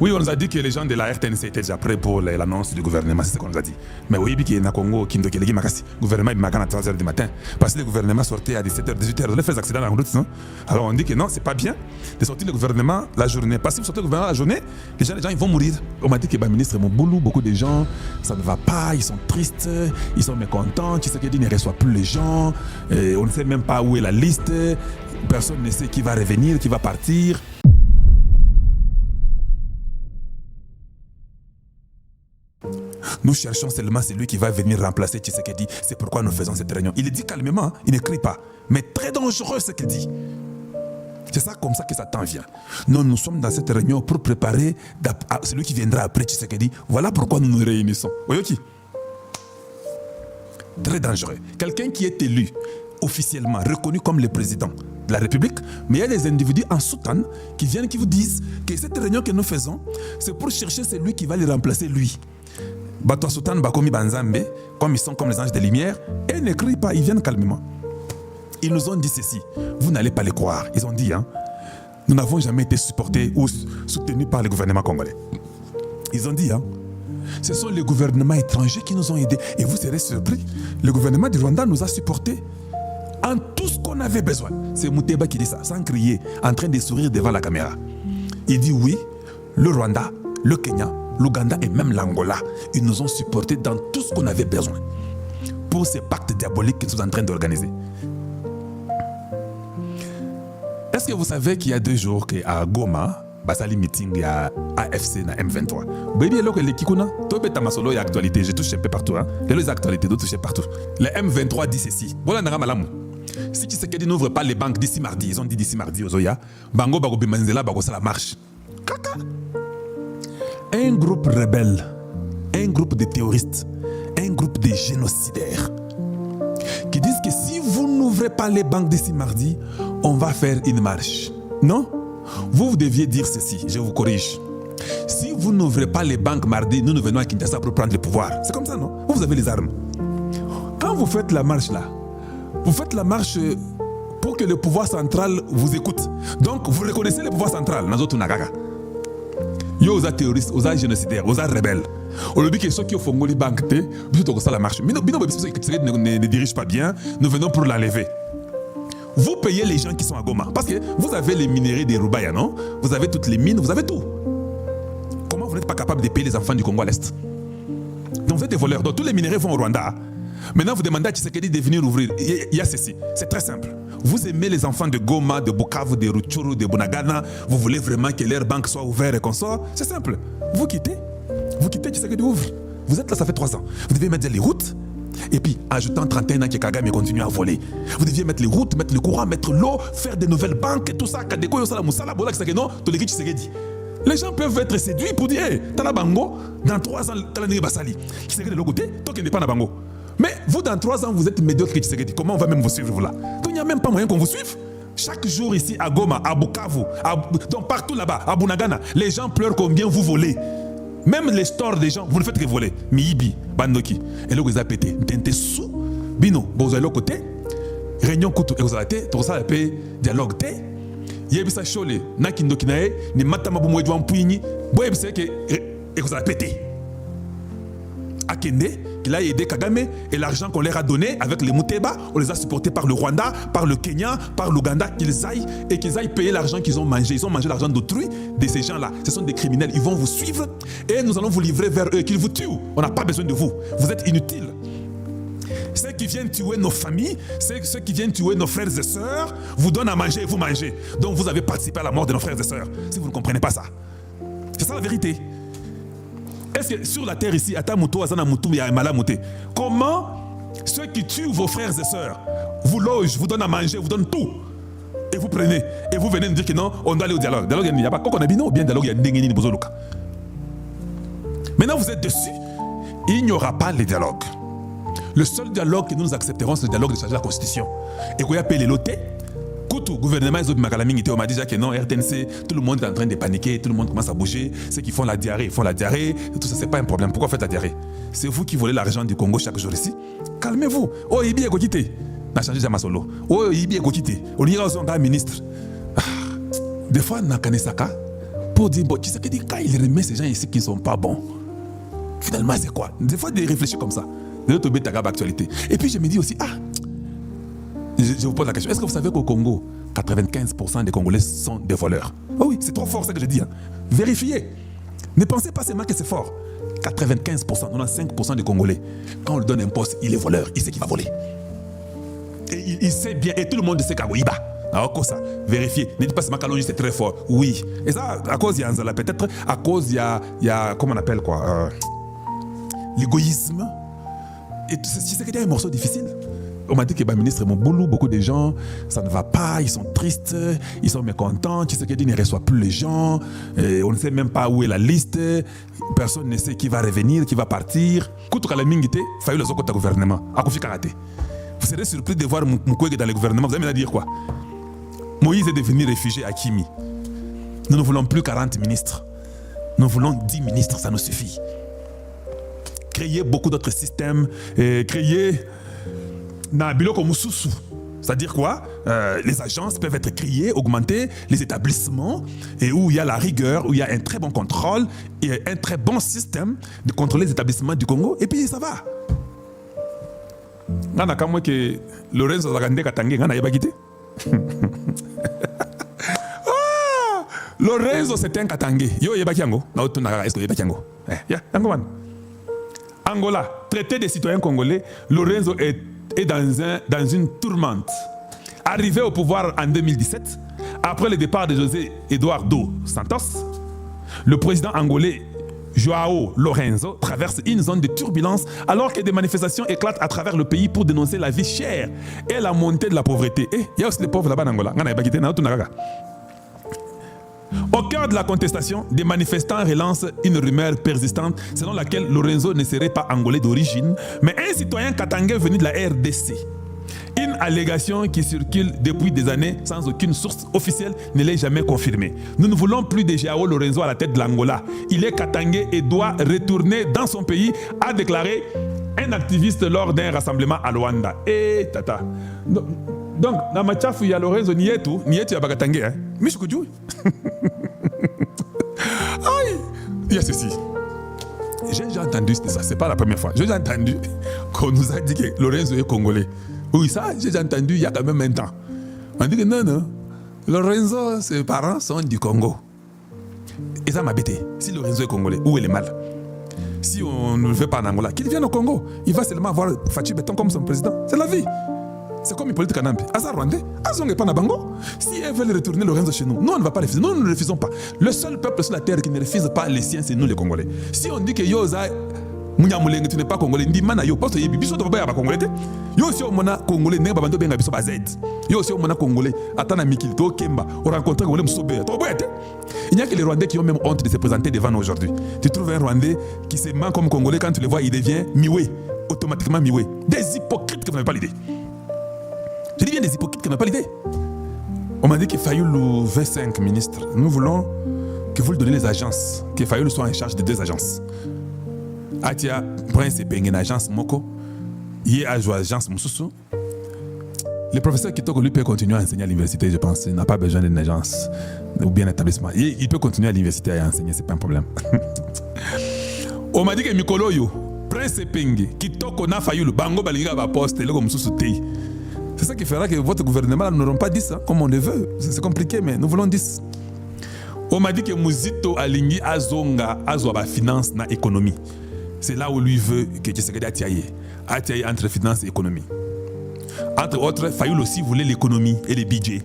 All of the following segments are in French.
Oui, on nous a dit que les gens de la RTNC étaient déjà prêts pour l'annonce du gouvernement, c'est ce qu'on nous a dit. Mais oui, il y a Congo, Kindo, Kelegi, Makasi. Le gouvernement est à 3h du matin. Parce que le gouvernement sortait à 17h, 18h. On a fait des accidents dans la route, non? Alors on dit que non, c'est pas bien de sortir le gouvernement la journée. Parce que si vous sortez le gouvernement la journée, les gens ils vont mourir. On m'a dit que le ministre Moboulou, beaucoup de gens, ça ne va pas, ils sont tristes, ils sont mécontents. Tshisekedi ne reçoit plus les gens. On ne sait même pas où est la liste. Personne ne sait qui va revenir, qui va partir. Nous cherchons seulement celui qui va venir remplacer Tshisekedi. C'est pourquoi nous faisons cette réunion. Il dit calmement, il n'écrit pas. Mais très dangereux ce qu'il dit. C'est ça comme ça que Satan vient. Nous sommes dans cette réunion pour préparer celui qui viendra après Tshisekedi. Voilà pourquoi nous nous réunissons. Oyoki. Très dangereux. Quelqu'un qui est élu officiellement, reconnu comme le président de la République, mais il y a des individus en soutane qui viennent, qui vous disent que cette réunion que nous faisons, c'est pour chercher celui qui va le remplacer lui. Bato Soutane, Bakomi Banzambe, comme ils sont comme les anges de lumière, et ils n'écrivent pas, ils viennent calmement. Ils nous ont dit ceci, vous n'allez pas les croire. Ils ont dit, nous n'avons jamais été supportés ou soutenus par le gouvernement congolais. Ils ont dit, ce sont les gouvernements étrangers qui nous ont aidés. Et vous serez surpris, le gouvernement du Rwanda nous a supportés en tout ce qu'on avait besoin. C'est Mouteba qui dit ça, sans crier, en train de sourire devant la caméra. Il dit oui, le Rwanda, le Kenya, l'Ouganda et même l'Angola, ils nous ont supportés dans tout ce qu'on avait besoin pour ces pactes diaboliques qu'ils sont en train d'organiser. Est-ce que vous savez qu'il y a 2 jours qu'à Goma, Basali meeting, il y a AFC na M23. Baby, alors que les Kikuna, toi, tu as solo et actualité, je touche un peu partout. Les actualités, d'autres touchent partout. Le M23 dit ceci. Voilà, Nara Malamu. Si Tshisekedi n'ouvre pas les banques d'ici mardi, ils ont dit d'ici mardi aux Oya, Bango Bago Bimanzela Bago ça la marche. Kaka. Un groupe rebelle, un groupe de terroristes, un groupe de génocidaires qui disent que si vous n'ouvrez pas les banques d'ici mardi, on va faire une marche. Non? Vous deviez dire ceci, je vous corrige. Si vous n'ouvrez pas les banques mardi, nous venons à Kinshasa pour prendre le pouvoir. C'est comme ça, non? Vous avez les armes. Quand vous faites la marche là, vous faites la marche pour que le pouvoir central vous écoute. Donc, vous reconnaissez le pouvoir central. Yo, aux terroristes, aux génocidaires, aux rebelles. Au lieu que ceux qui ont fait banque, ça la marche. Mais ne dirige pas bien, nous venons pour l'enlever. Vous payez les gens qui sont à Goma. Parce que vous avez les minerais des Rubaya, non? Vous avez toutes les mines, vous avez tout. Comment vous n'êtes pas capable de payer les enfants du Congo à l'Est? Donc vous êtes des voleurs. Donc tous les minerais vont au Rwanda. Maintenant vous demandez à Tshisekedi de venir ouvrir. Il y a ceci. C'est très simple. Vous aimez les enfants de Goma, de Bukavu, de Rutshuru, de Bunagana. Vous voulez vraiment que leur banque soit ouverte et qu'on sort. C'est simple. Vous quittez Tshisekedi ouvre. Vous êtes là, ça fait 3 ans. Vous devez mettre les routes. Et puis, ajoutant 31 ans que Kagame continue à voler. Vous deviez mettre les routes, mettre le courant, mettre l'eau, faire des nouvelles banques et tout ça. Les gens peuvent être séduits pour dire, hey, t'as la bango, dans 3 ans, t'as la négé basali. Tshisekedi de l'autre côté, toi qui n'es pas la bango. Mais vous, dans 3 ans, vous êtes médiocre que Tshisekedi. Comment on va même vous suivre, vous là? Donc, il n'y a même pas moyen qu'on vous suive. Chaque jour ici, à Goma, à Bukavu, donc partout là-bas, à Bunagana, les gens pleurent combien vous volez. Même les stores des gens, vous ne faites que voler. Miibi, Bandoki. Et là, vous avez pété. Tente sous. Bino, vous avez l'autre côté. Réunion Koutou. Et vous avez été. Tout ça, vous avez dialogue. Yebisa Chole. Nakindoki nae. Ni matama boumoué douan pouini. Bon, yebisa que. Et vous avez pété. Akende, qu'il a aidé Kagame. Et l'argent qu'on leur a donné avec les Mouteba, on les a supportés par le Rwanda, par le Kenya, par l'Ouganda, qu'ils aillent payer l'argent qu'ils ont mangé. Ils ont mangé l'argent d'autrui, de ces gens-là. Ce sont des criminels. Ils vont vous suivre et nous allons vous livrer vers eux, qu'ils vous tuent. On n'a pas besoin de vous. Vous êtes inutiles. Ceux qui viennent tuer nos familles, ceux qui viennent tuer nos frères et sœurs, vous donnent à manger et vous mangez. Donc vous avez participé à la mort de nos frères et sœurs. Si vous ne comprenez pas ça. C'est ça la vérité. Est-ce que sur la terre ici, comment ceux qui tuent vos frères et sœurs vous logent, vous donnent à manger, vous donnent tout, et vous prenez, et vous venez nous dire que non, on doit aller au dialogue. Dialogue, il n'y a pas ou bien dialogue, il y a Ndengeni Bozoluka. Maintenant vous êtes dessus, il n'y aura pas le dialogue. Le seul dialogue que nous accepterons, c'est le dialogue de changer la constitution. Et qu'on appelle les lotés. Koutou, gouvernement, on m'a dit que non, RTNC, tout le monde est en train de paniquer, tout le monde commence à bouger. Ceux qui font la diarrhée, ils font la diarrhée. Tout ça, c'est pas un problème. Pourquoi faites la diarrhée? C'est vous qui volez l'argent du Congo chaque jour ici. Calmez-vous. Oh, il y a quitté. N'a changé jamais solo. Oh, il y a quitté. On y a un ministre. Des fois, Nakanesaka, pour dire, bon, tu sais que quand il remet ces gens ici qui ne sont pas bons, finalement, c'est quoi? Des fois, de réfléchir comme ça. De tomber ta gamme actualité. Et puis, je me dis aussi, je vous pose la question, est-ce que vous savez qu'au Congo, 95% des Congolais sont des voleurs? Oh oui, c'est trop fort, ça que je dis. Vérifiez. Ne pensez pas seulement que c'est fort. 95%, 95% des Congolais, quand on lui donne un poste, il est voleur, il sait qu'il va voler. Et il sait bien, et tout le monde sait qu'Agoïba. Alors, ça, vérifiez. Ne dites pas seulement qu'Alonji c'est très fort. Oui. Et ça, à cause, il y a Anzala, peut-être, à cause, il y a comment on appelle quoi l'égoïsme. Et c'est qu'il y a un morceau difficile. On m'a dit que le ministre Moboulou, beaucoup de gens, ça ne va pas, ils sont tristes, ils sont mécontents. Tshisekedi ne reçoit plus les gens, on ne sait même pas où est la liste, personne ne sait qui va revenir, qui va partir. Koutou Kalamingite, failli le Zokota gouvernement, Akoufi Karate. Vous serez surpris de voir Mukwege dans le gouvernement, vous allez me dire quoi? Moïse est devenu réfugié à Kimi. Nous ne voulons plus 40 ministres, nous voulons 10 ministres, ça nous suffit. Créer beaucoup d'autres systèmes, créer Nabiloko Moussousou. C'est-à-dire quoi? Les agences peuvent être créées, augmentées, les établissements, et où il y a la rigueur, où il y a un très bon contrôle, et un très bon système de contrôler les établissements du Congo, et puis ça va. Nana kamwe que Lorenzo Zagande Katange, Nana Yabagite. Lorenzo c'est un Katange. Yo Yabakiango, Naoto Naga, est-ce que Yabakiango? Ya, Yangoman. Angola, traité des citoyens congolais, Lorenzo est dans une tourmente. Arrivé au pouvoir en 2017, après le départ de José Eduardo Santos, le président angolais Joao Lorenzo traverse une zone de turbulence alors que des manifestations éclatent à travers le pays pour dénoncer la vie chère et la montée de la pauvreté. Et il y a aussi les pauvres là-bas en Angola. Au cœur de la contestation, des manifestants relancent une rumeur persistante selon laquelle Lorenzo ne serait pas angolais d'origine, mais un citoyen katangais venu de la RDC. Une allégation qui circule depuis des années sans aucune source officielle ne l'est jamais confirmée. Nous ne voulons plus de Joao Lorenzo à la tête de l'Angola. Il est katangais et doit retourner dans son pays, a déclaré un activiste lors d'un rassemblement à Luanda. Et tata. Donc, dans ma tchafu, il y a Lorenzo Nietu à Bagatangé. Hein? Michukudjou. Aïe! Il y a ceci. J'ai déjà entendu ça, c'est pas la première fois. J'ai déjà entendu qu'on nous a dit que Lorenzo est congolais. Oui, ça, j'ai déjà entendu il y a quand même un temps. On dit que non. Lorenzo, ses parents sont du Congo. Et ça m'a bêté. Si Lorenzo est congolais, où est le mal? Si on ne le fait pas en Angola, qu'il vienne au Congo. Il va seulement avoir Fatou Béton comme son président. C'est la vie. C'est comme une politique en Ampi. Asa Rwandais, Asa n'est pas na Bango. Si elles veulent retourner Lorenzo chez nous, nous on ne va pas refuser. Nous ne refusons pas. Le seul peuple sur la terre qui ne refuse pas les siens, c'est nous les Congolais. Si on dit que Yoza Munyamulenge, tu n'es pas Congolais, ndi mana yo, parce que Bibiso ne va pas y avoir Congolais. Yo si on mona Congolais, n'est pas bando benga biso bazet. Yo si on mona Congolais, atana Mikil, to Kemba, on rencontre Congolais Msobe. Il n'y a que les Rwandais qui ont même honte de se présenter devant nous aujourd'hui. Tu trouves un Rwandais qui se ment comme Congolais, quand tu le vois, il devient miwé, automatiquement miwé. Des hypocrites que vous n'avez pas l'idée. Je dis bien des hypocrites qui n'ont pas l'idée. On m'a dit qu'il Fayoulou 25 ministres. Nous voulons que vous lui donnez les agences, que Fayoulou soit en charge de 2 agences. Atia Prince et une agence Moko, il y a une agence Moussoussou. Le professeur Kitoko lui peut continuer à enseigner à l'université, je pense. Il n'a pas besoin d'une agence ou bien un établissement. Il peut continuer à l'université à enseigner, c'est pas un problème. On m'a dit que Mikolo Yo, Prince Penge, Kitoko na Fayoulou, Bango Baliga va poster, le Moussoussou Tei. C'est ça qui fera que votre gouvernement n'auront pas 10, hein, comme on le veut. C'est compliqué, mais nous voulons 10. On m'a dit que Mouzito Alingi Azonga Azwaba finance na économie. C'est là où lui veut que Tshisekedi Atiaye entre finance et économie. Entre autres, Fayoulou aussi voulait l'économie et les budgets.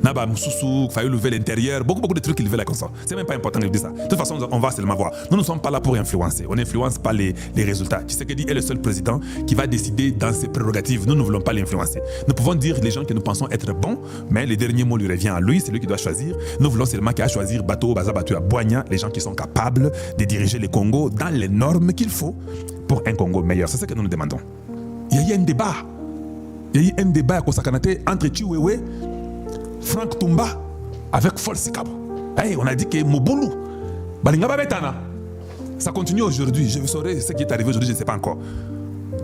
Naba Moussoussou, Fayoulou veut l'intérieur, beaucoup de trucs qu'il veut là comme ça. C'est même pas important de dire ça. De toute façon, on va seulement voir. Nous ne sommes pas là pour influencer. On n'influence pas les résultats. Tshisekedi est le seul président qui va décider dans ses prérogatives. Nous ne voulons pas l'influencer. Nous pouvons dire les gens que nous pensons être bons, mais le dernier mot lui revient à lui, c'est lui qui doit choisir. Nous voulons seulement qu'il a choisir Bato, Baza, Bato, Boigna, les gens qui sont capables de diriger le Congo dans les normes qu'il faut pour un Congo meilleur. C'est ce que nous nous demandons. Il y a eu un débat. Il y a eu un débat à Kosakanate entre Chiwewe, Franck Toumba avec Folsikabo. Hey, on a dit que Moboulou, Balingaba Betana, ça continue aujourd'hui. Je saurai ce qui est arrivé aujourd'hui, je ne sais pas encore.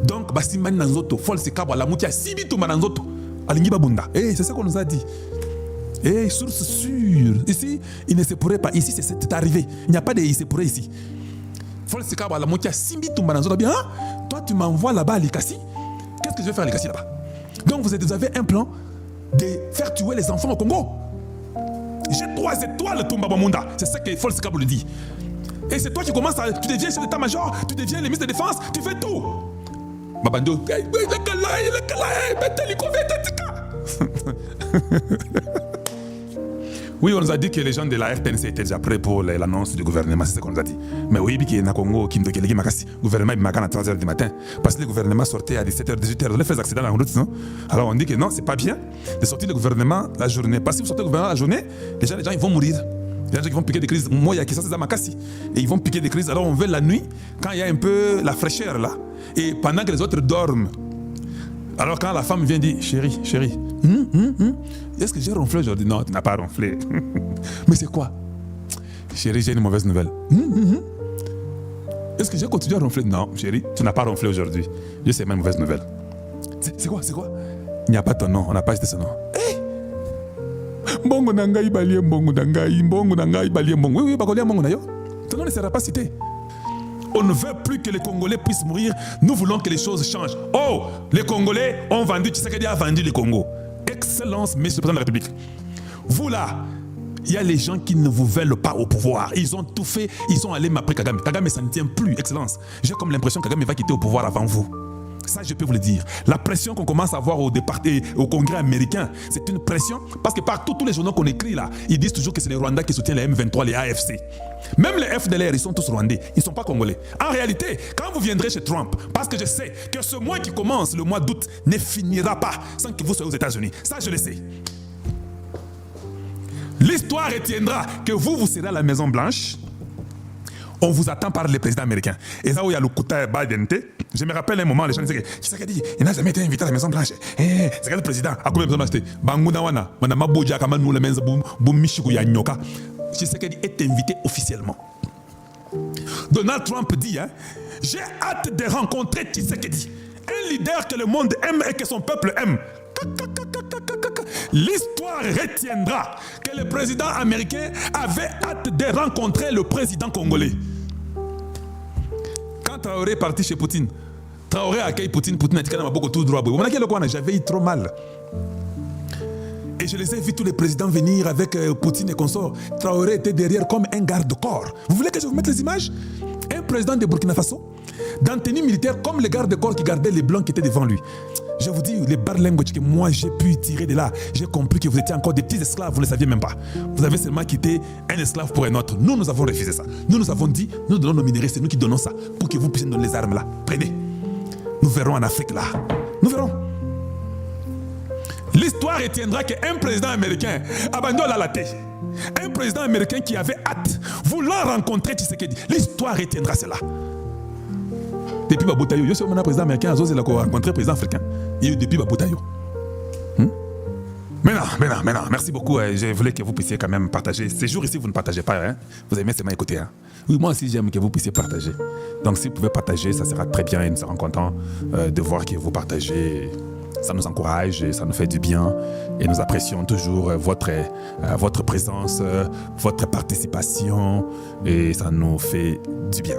Donc, Basimani Nanzoto, Folsikabo, la Moutia, Sibi Touma Nanzoto, Alingiba Bunda. Hey, c'est ce qu'on nous a dit. Et source sûre. Ici, il ne se pourrait pas. Ici, c'est arrivé. Il n'y a pas de il se pourrait ici. Toi, tu m'envoies là-bas à l'Ikassi. Qu'est-ce que je vais faire à l'Ikassi là-bas? Donc, vous avez un plan de faire tuer les enfants au Congo. J'ai 3 étoiles, Toumba Bamunda. C'est ça que False Cabo le dit. Et c'est toi qui commences à. Tu deviens chef d'état-major, tu deviens le ministre de défense, tu fais tout. Babando. Oui, on nous a dit que les gens de la RTNC étaient déjà prêts pour l'annonce du gouvernement, c'est ce qu'on nous a dit. Mais oui, il y a un Congo qui le gouvernement est à 3h du matin. Parce que le gouvernement sortait à 17h, 18h. On a fait des accidents dans la route, non? Alors on dit que non, c'est pas bien de sortir le gouvernement la journée. Parce que si vous sortez le gouvernement la journée, les gens ils vont mourir. Les gens qui vont piquer des crises. Moi, il y a qui ça, c'est Zamakassi. Et ils vont piquer des crises. Alors on veut la nuit, quand il y a un peu la fraîcheur là. Et pendant que les autres dorment. Alors quand la femme vient dire, chérie, est-ce que j'ai ronflé aujourd'hui? Non, tu n'as pas ronflé. Mais c'est quoi? Chérie, j'ai une mauvaise nouvelle. Est-ce que j'ai continué à ronfler? Non, chérie, tu n'as pas ronflé aujourd'hui. Je sais ma mauvaise nouvelle. C'est quoi? Il n'y a pas ton nom, on n'a pas cité ce nom. Hey! Bongo nangai balie bongo nangai balie bongo. Oui, bakolia bongo nayo. Ton nom ne sera pas cité. On ne veut plus que les Congolais puissent mourir. Nous voulons que les choses changent. Oh, les Congolais ont vendu, Tshisekedi a vendu le Congo. Excellence, Monsieur le Président de la République. Vous là, il y a les gens qui ne vous veulent pas au pouvoir. Ils ont tout fait, ils sont allés m'après Kagame. Kagame, ça ne tient plus, Excellence. J'ai comme l'impression que Kagame va quitter au pouvoir avant vous. Ça, je peux vous le dire. La pression qu'on commence à voir au Congrès américain, c'est une pression parce que partout, tous les journaux qu'on écrit là, ils disent toujours que c'est les Rwandais qui soutiennent les M23, les AFC. Même les FDLR, ils sont tous Rwandais. Ils ne sont pas Congolais. En réalité, quand vous viendrez chez Trump, parce que je sais que ce mois qui commence, le mois d'août, ne finira pas sans que vous soyez aux États-Unis. Ça, je le sais. L'histoire retiendra que vous serez à la Maison Blanche. On vous attend par le président américain. Et là où il y a le Kouta Biden, je me rappelle un moment, les gens disaient que il n'a jamais été invité à la Maison Blanche. C'est le président. À combien de personnes Bangunawana, Manama Boja, Kamanou, le Menza Boum Michikou Yanyoka. Tshisekedi est invité officiellement. Donald Trump dit j'ai hâte de rencontrer Tshisekedi, un leader que le monde aime et que son peuple aime. L'histoire retiendra que le président américain avait hâte de rencontrer le président congolais. Quand Traoré est parti chez Poutine, Traoré accueille Poutine, Poutine a dit qu'il a beaucoup tout droit. J'avais eu trop mal. Et je les ai vus tous les présidents venir avec Poutine et consorts. Traoré était derrière comme un garde-corps. Vous voulez que je vous mette les images? Un président de Burkina Faso, dans tenue militaire, comme les garde-corps qui gardaient les blancs qui étaient devant lui. Je vous dis, les barlingues que moi j'ai pu tirer de là, j'ai compris que vous étiez encore des petits esclaves, vous ne le saviez même pas. Vous avez seulement quitté un esclave pour un autre. Nous avons refusé ça. Nous avons dit, nous donnons nos minéraux, c'est nous qui donnons ça, pour que vous puissiez donner les armes là. Prenez. Nous verrons en Afrique là. Nous verrons. L'histoire retiendra qu'un président américain abandonne la tête. Un président américain qui avait hâte, voulant rencontrer Tshisekedi. L'histoire retiendra cela. Depuis Baboutayo, je suis un président américain, j'ai rencontré un président africain. Il y a eu depuis Baboutayo. Maintenant, merci beaucoup. Je voulais que vous puissiez quand même partager. Ces jours ici, vous ne partagez pas. Vous aimez seulement écouter. Oui, moi aussi, j'aime que vous puissiez partager. Donc, si vous pouvez partager, ça sera très bien et nous serons contents de voir que vous partagez. Ça nous encourage et ça nous fait du bien. Et nous apprécions toujours votre présence, votre participation. Et ça nous fait du bien.